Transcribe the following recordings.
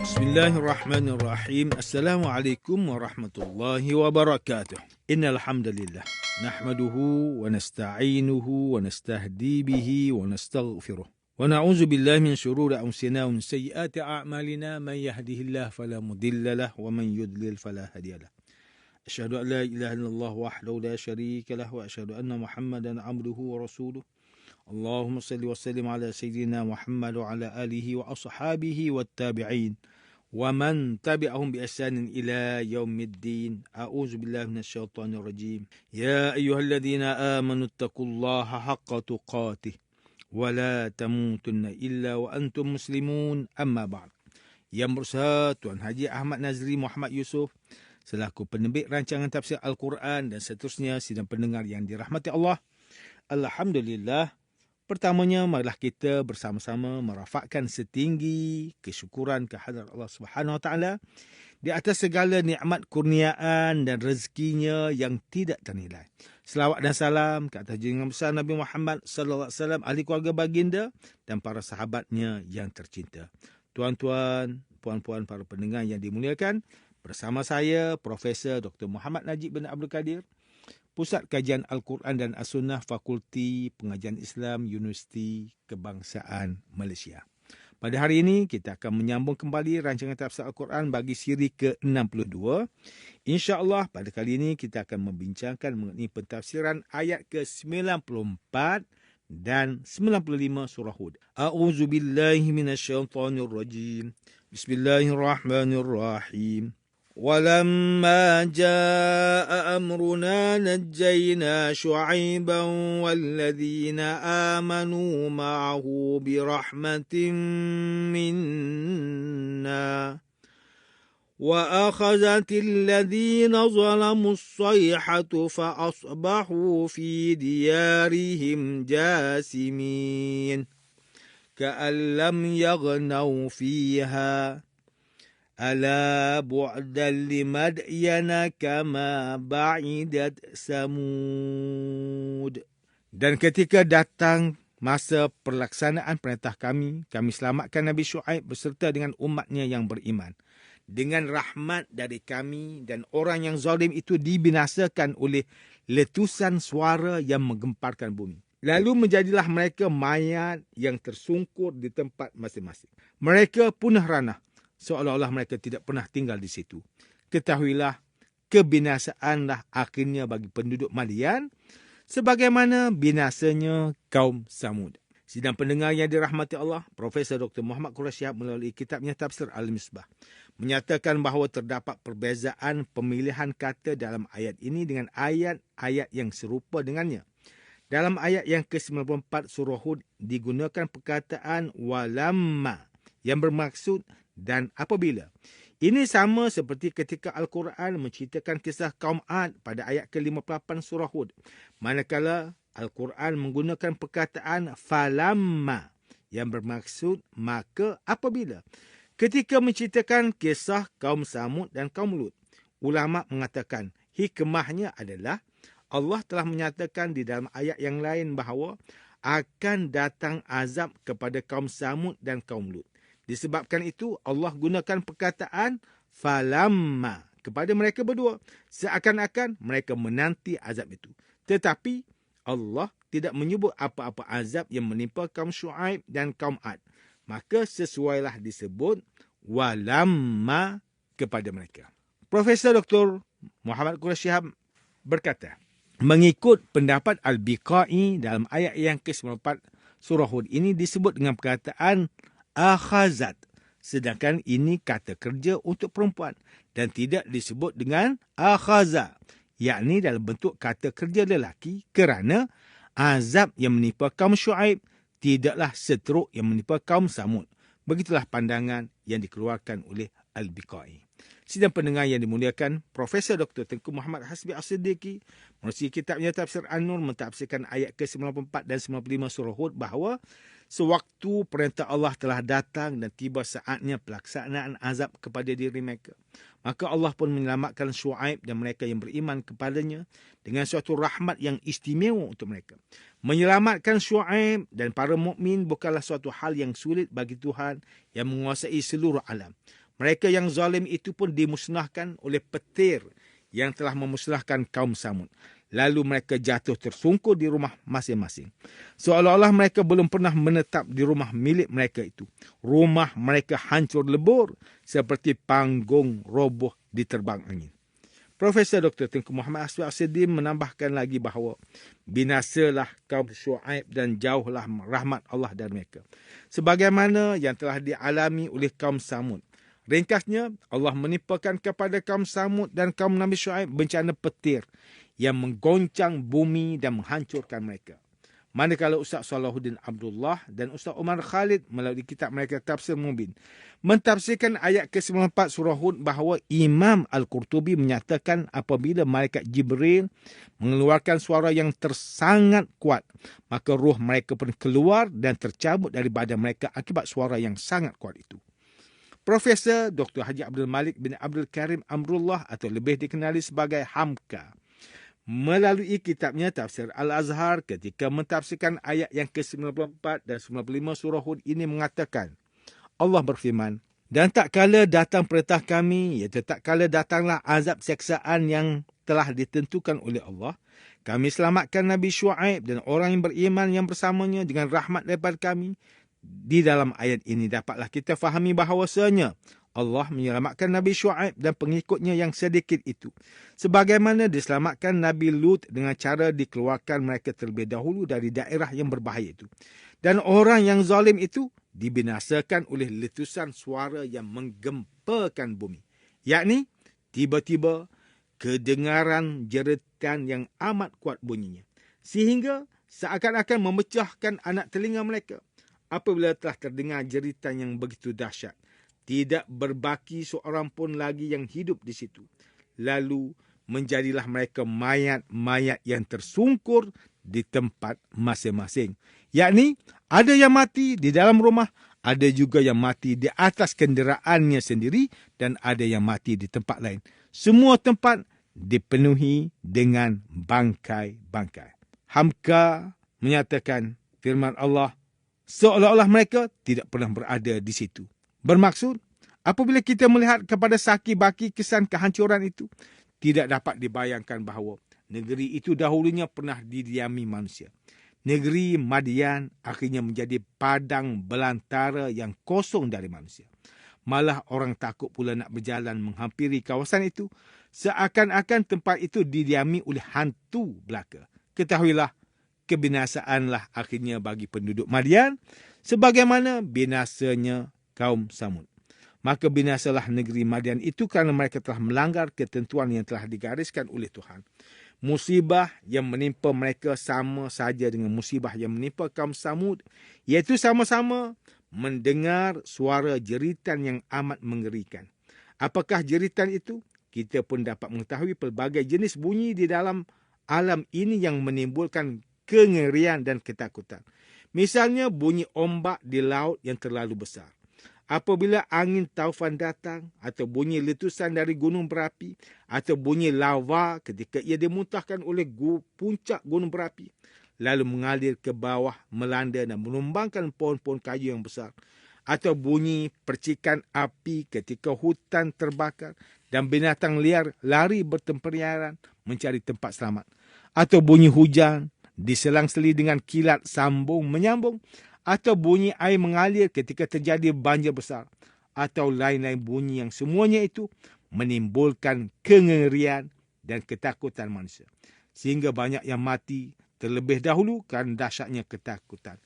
Bismillahirrahmanirrahim. Assalamualaikum warahmatullahi wabarakatuh. Innal hamdalillah nahmaduhu wa nasta'inuhu wa nastahdi bihi wa nastaghfiruh. Wa na'udzu billahi min shururi anfusina wa min sayyiati a'malina. Man yahdihillahu fala mudilla lahu wa man yudlil fala hadiya lahu. Asyhadu an la ilaha illallah wahdahu la syarika lahu wa asyhadu anna Muhammadan 'abduhu wa rasuluh. Allahumma salli wa sallim ala sayyidina Muhammad wa ala alihi wa ashabihi wat tabi'in. ومن تبعهم بإحسان إلى يوم الدين. أعوذ بالله من الشيطان الرجيم. يا أيها الذين آمنوا اتقوا الله حق تقاته ولا تموتن إلا وأنتم مسلمون. أما بعد. Yang berusaha Tuan Haji Ahmad Nazri Muhammad Yusof selaku penerbit rancangan tafsir Al-Quran dan seterusnya, sidang pendengar yang dirahmati Allah. Alhamdulillah. Pertamanya, marilah kita bersama-sama merafakkan setinggi kesyukuran kehadrat Allah Subhanahu Wa Taala di atas segala nikmat kurniaan dan rezekinya yang tidak ternilai. Selawat dan salam ke atas junjungan besar Nabi Muhammad sallallahu alaihi wasallam, ahli keluarga baginda dan para sahabatnya yang tercinta. Tuan-tuan, puan-puan, para pendengar yang dimuliakan, bersama saya Profesor Dr. Muhammad Najib bin Abdul Kadir, Pusat Kajian Al-Quran dan As-Sunnah, Fakulti Pengajian Islam, Universiti Kebangsaan Malaysia. Pada hari ini, kita akan menyambung kembali rancangan tafsir Al-Quran bagi siri ke-62. InsyaAllah, pada kali ini kita akan membincangkan mengenai pentafsiran ayat ke-94 dan 95 surah Hud. A'udzubillahi minasyaitonirrajim. Bismillahirrahmanirrahim. ولما جاء أمرنا نجينا شعيبا والذين آمنوا معه برحمة منا وأخذت الذين ظلموا الصيحة فأصبحوا في ديارهم جاثمين كأن لم يغنوا فيها ألا بعدا لمدين كما بعدت ثمود. Dan ketika datang masa pelaksanaan perintah kami selamatkan Nabi Syuaib beserta dengan umatnya yang beriman. Dengan rahmat dari kami, dan orang yang zalim itu dibinasakan oleh letusan suara yang menggemparkan bumi. Lalu menjadilah mereka mayat yang tersungkur di tempat masing-masing. Mereka punah ranah, seolah-olah mereka tidak pernah tinggal di situ. Ketahuilah, kebinasaanlah akhirnya bagi penduduk Madian, sebagaimana binasanya kaum Samud. Sidang pendengar yang dirahmati Allah, Profesor Dr. Muhammad Quraish Shihab melalui kitabnya Tafsir Al-Misbah menyatakan bahawa terdapat perbezaan pemilihan kata dalam ayat ini dengan ayat-ayat yang serupa dengannya. Dalam ayat yang ke-94 surah Hud digunakan perkataan walamma yang bermaksud dan apabila. Ini sama seperti ketika Al-Quran menceritakan kisah kaum Ad pada ayat ke-58 surah Hud. Manakala Al-Quran menggunakan perkataan falamma yang bermaksud maka apabila. Ketika menceritakan kisah kaum Samud dan kaum Lut, ulama mengatakan hikmahnya adalah Allah telah menyatakan di dalam ayat yang lain bahawa akan datang azab kepada kaum Samud dan kaum Lut. Disebabkan itu, Allah gunakan perkataan falamma kepada mereka berdua. Seakan-akan mereka menanti azab itu. Tetapi, Allah tidak menyebut apa-apa azab yang menimpa kaum Syuaib dan kaum Ad. Maka sesuailah disebut walamma kepada mereka. Profesor Dr. Muhammad Quraish Shihab berkata, mengikut pendapat Al-Biqai dalam ayat yang ke-94 surah Hud ini disebut dengan perkataan akhazat, sedangkan ini kata kerja untuk perempuan dan tidak disebut dengan akhaza, yakni dalam bentuk kata kerja lelaki, kerana azab yang menimpa kaum Syuaib tidaklah seteruk yang menimpa kaum Samud. Begitulah pandangan yang dikeluarkan oleh Al-Biqai. Sidang pendengar yang dimuliakan, Profesor Dr. Tengku Muhammad Hasbi As-Siddiqi melalui kitabnya Tafsir An-Nur mentafsirkan ayat ke-94 dan 95 surah Hud bahawa sewaktu perintah Allah telah datang dan tiba saatnya pelaksanaan azab kepada diri mereka, maka Allah pun menyelamatkan Syuaib dan mereka yang beriman kepadanya dengan suatu rahmat yang istimewa untuk mereka. Menyelamatkan Syuaib dan para mukmin bukanlah suatu hal yang sulit bagi Tuhan yang menguasai seluruh alam. Mereka yang zalim itu pun dimusnahkan oleh petir yang telah memusnahkan kaum Samud. Lalu mereka jatuh tersungkur di rumah masing-masing. Seolah-olah mereka belum pernah menetap di rumah milik mereka itu. Rumah mereka hancur lebur seperti panggung roboh diterbang angin. Profesor Dr. Tengku Muhammad Asfi As-Siddiq menambahkan lagi bahawa binasalah kaum Syuaib dan jauhlah rahmat Allah dari mereka, sebagaimana yang telah dialami oleh kaum Samud. Ringkasnya, Allah menimpakan kepada kaum Samud dan kaum Nabi Syuaib bencana petir yang menggoncang bumi dan menghancurkan mereka. Manakala Ustaz Salahuddin Abdullah dan Ustaz Umar Khalid melalui kitab mereka Tafsir Mubin mentafsirkan ayat ke-94 surah Hud bahawa Imam Al-Qurtubi menyatakan apabila malaikat Jibril mengeluarkan suara yang tersangat kuat, maka ruh mereka pun keluar dan tercabut dari badan mereka akibat suara yang sangat kuat itu. Profesor Dr. Haji Abdul Malik bin Abdul Karim Amrullah atau lebih dikenali sebagai Hamka, melalui kitabnya Tafsir Al-Azhar ketika mentafsirkan ayat yang ke-94 dan 95 surah Hud ini mengatakan, Allah berfirman, dan tak kala datang perintah kami, iaitu tak kala datanglah azab seksaan yang telah ditentukan oleh Allah, kami selamatkan Nabi Syuaib dan orang yang beriman yang bersamanya dengan rahmat daripada kami. Di dalam ayat ini dapatlah kita fahami bahawasanya Allah menyelamatkan Nabi Syuaib dan pengikutnya yang sedikit itu, sebagaimana diselamatkan Nabi Lut dengan cara dikeluarkan mereka terlebih dahulu dari daerah yang berbahaya itu. Dan orang yang zalim itu dibinasakan oleh letusan suara yang menggempakan bumi. Yakni, tiba-tiba kedengaran jeritan yang amat kuat bunyinya, sehingga seakan-akan memecahkan anak telinga mereka. Apabila telah terdengar jeritan yang begitu dahsyat, tidak berbaki seorang pun lagi yang hidup di situ. Lalu menjadilah mereka mayat-mayat yang tersungkur di tempat masing-masing. Yakni, ada yang mati di dalam rumah, ada juga yang mati di atas kenderaannya sendiri, dan ada yang mati di tempat lain. Semua tempat dipenuhi dengan bangkai-bangkai. Hamka menyatakan firman Allah, seolah-olah mereka tidak pernah berada di situ. Bermaksud, apabila kita melihat kepada saki-baki kesan kehancuran itu, tidak dapat dibayangkan bahawa negeri itu dahulunya pernah didiami manusia. Negeri Madian akhirnya menjadi padang belantara yang kosong dari manusia. Malah orang takut pula nak berjalan menghampiri kawasan itu, seakan-akan tempat itu didiami oleh hantu belaka. Ketahuilah, kebinasaanlah akhirnya bagi penduduk Madian, sebagaimana binasanya kaum Samud. Maka binasalah negeri Madian itu kerana mereka telah melanggar ketentuan yang telah digariskan oleh Tuhan. Musibah yang menimpa mereka sama saja dengan musibah yang menimpa kaum Samud, iaitu sama-sama mendengar suara jeritan yang amat mengerikan. Apakah jeritan itu? Kita pun dapat mengetahui pelbagai jenis bunyi di dalam alam ini yang menimbulkan kengerian dan ketakutan. Misalnya bunyi ombak di laut yang terlalu besar. Apabila angin taufan datang, atau bunyi letusan dari gunung berapi, atau bunyi lava ketika ia dimuntahkan oleh puncak gunung berapi, lalu mengalir ke bawah, melanda dan menumbangkan pohon-pohon kayu yang besar, atau bunyi percikan api ketika hutan terbakar dan binatang liar lari bertemperiaran mencari tempat selamat, atau bunyi hujan diselang-seli dengan kilat sambung menyambung, atau bunyi air mengalir ketika terjadi banjir besar, atau lain-lain bunyi yang semuanya itu menimbulkan kengerian dan ketakutan manusia. Sehingga banyak yang mati terlebih dahulu kerana dahsyatnya ketakutan.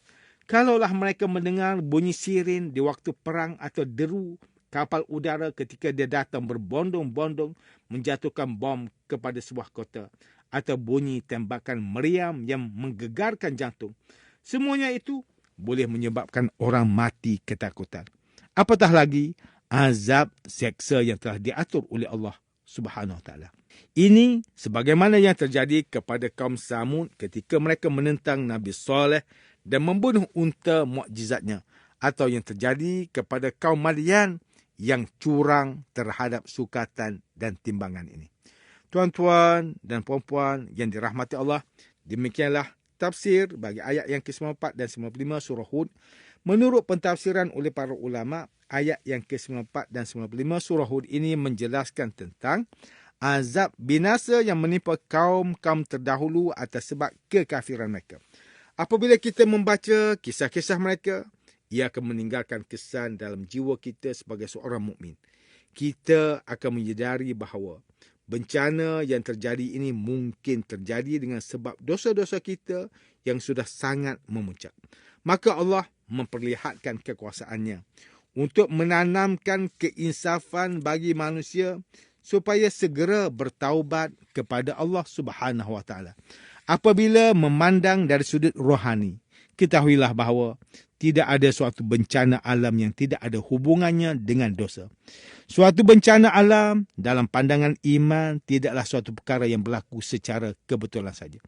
Kalaulah mereka mendengar bunyi siren di waktu perang atau deru kapal udara ketika dia datang berbondong-bondong menjatuhkan bom kepada sebuah kota, atau bunyi tembakan meriam yang menggegarkan jantung, semuanya itu boleh menyebabkan orang mati ketakutan. Apatah lagi azab seksa yang telah diatur oleh Allah Subhanahu Wa Taala. Ini sebagaimana yang terjadi kepada kaum Samud ketika mereka menentang Nabi Saleh dan membunuh unta mukjizatnya, atau yang terjadi kepada kaum Madian yang curang terhadap sukatan dan timbangan ini. Tuan-tuan dan puan-puan yang dirahmati Allah, demikianlah tafsir bagi ayat yang ke-94 dan 95 surah Hud. Menurut pentafsiran oleh para ulama, ayat yang ke-94 dan 95 surah Hud ini menjelaskan tentang azab binasa yang menimpa kaum-kaum terdahulu atas sebab kekafiran mereka. Apabila kita membaca kisah-kisah mereka, ia akan meninggalkan kesan dalam jiwa kita sebagai seorang mukmin. Kita akan menyedari bahawa bencana yang terjadi ini mungkin terjadi dengan sebab dosa-dosa kita yang sudah sangat memuncak. Maka Allah memperlihatkan kekuasaannya untuk menanamkan keinsafan bagi manusia supaya segera bertaubat kepada Allah Subhanahu Wa Taala. Apabila memandang dari sudut rohani, ketahuilah bahawa tidak ada suatu bencana alam yang tidak ada hubungannya dengan dosa. Suatu bencana alam dalam pandangan iman tidaklah suatu perkara yang berlaku secara kebetulan saja.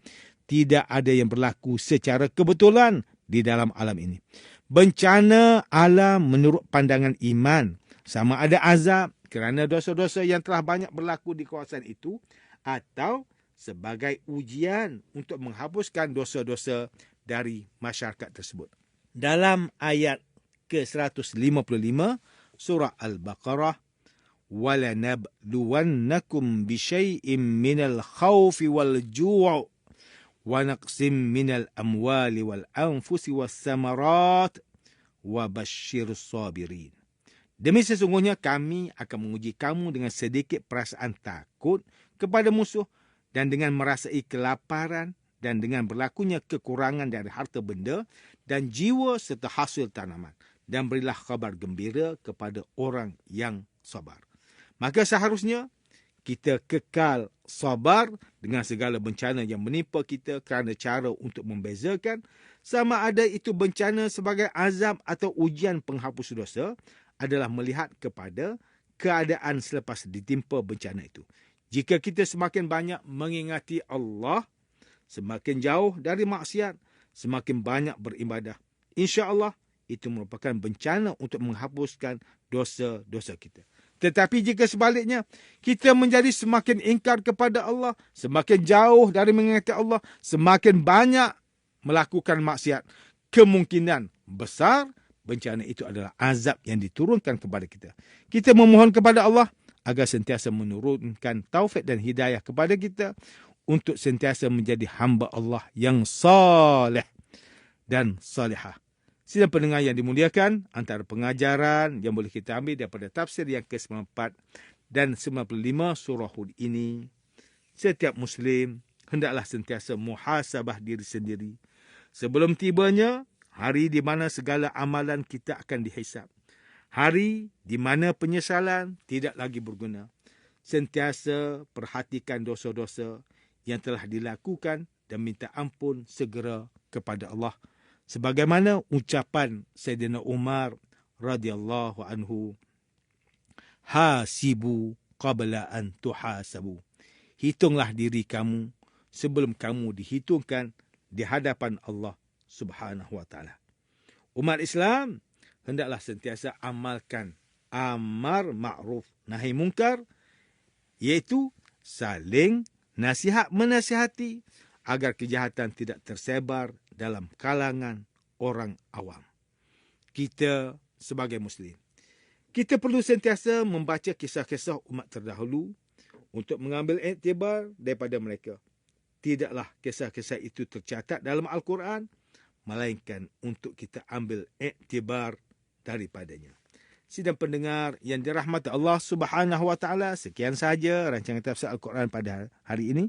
Tidak ada yang berlaku secara kebetulan di dalam alam ini. Bencana alam menurut pandangan iman sama ada azab kerana dosa-dosa yang telah banyak berlaku di kawasan itu atau sebagai ujian untuk menghapuskan dosa-dosa dari masyarakat tersebut. Dalam ayat ke-155 surah Al-Baqarah, وَلَنَبْلُوَنَّكُمْ بِشَيْءٍ مِّنَ الْخَوْفِ وَالْجُوعِ وَنَقْصٍ مِّنَ الْأَمْوَالِ وَالْأَنْفُسِ وَالثَّمَرَاتِ وَبَشِّرِ الصَّابِرِينَ. Demi sesungguhnya kami akan menguji kamu dengan sedikit perasaan takut kepada musuh dan dengan merasai kelaparan dan dengan berlakunya kekurangan dari harta benda dan jiwa serta hasil tanaman. Dan berilah khabar gembira kepada orang yang sabar. Maka seharusnya kita kekal sabar dengan segala bencana yang menimpa kita kerana cara untuk membezakan sama ada itu bencana sebagai azab atau ujian penghapus dosa adalah melihat kepada keadaan selepas ditimpa bencana itu. Jika kita semakin banyak mengingati Allah, semakin jauh dari maksiat, semakin banyak beribadah, insya-Allah itu merupakan bencana untuk menghapuskan dosa-dosa kita. Tetapi jika sebaliknya, kita menjadi semakin ingkar kepada Allah, semakin jauh dari mengingati Allah, semakin banyak melakukan maksiat, kemungkinan besar bencana itu adalah azab yang diturunkan kepada kita. Kita memohon kepada Allah agar sentiasa menurunkan taufik dan hidayah kepada kita untuk sentiasa menjadi hamba Allah yang saleh dan salihah. Sidang pendengar yang dimuliakan, antara pengajaran yang boleh kita ambil daripada tafsir yang ke-94 dan 95 surah Hud ini, setiap Muslim hendaklah sentiasa muhasabah diri sendiri sebelum tibanya hari di mana segala amalan kita akan dihisap. Hari di mana penyesalan tidak lagi berguna. Sentiasa perhatikan dosa-dosa yang telah dilakukan dan minta ampun segera kepada Allah. Sebagaimana ucapan Sayyidina Umar radhiyallahu anhu, hasibu qabla an tuhasabu. Hitunglah diri kamu sebelum kamu dihitungkan di hadapan Allah Subhanahu wa taala. Umat Islam hendaklah sentiasa amalkan amar ma'ruf nahi mungkar, iaitu saling nasihat menasihati agar kejahatan tidak tersebar dalam kalangan orang awam. Kita sebagai Muslim, kita perlu sentiasa membaca kisah-kisah umat terdahulu untuk mengambil iktibar daripada mereka. Tidaklah kisah-kisah itu tercatat dalam Al-Quran, melainkan untuk kita ambil iktibar daripadanya. Sidang pendengar yang dirahmati Allah Subhanahu wa taala, sekian sahaja rancangan tafsir Al-Quran pada hari ini.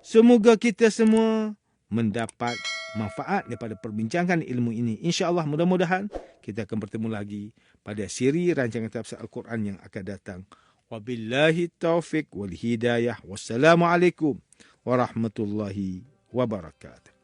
Semoga kita semua mendapat manfaat daripada perbincangan ilmu ini. InsyaAllah mudah-mudahan kita akan bertemu lagi pada siri rancangan tafsir Al-Quran yang akan datang. Wabillahi taufiq wal hidayah. Wassalamualaikum warahmatullahi wabarakatuh.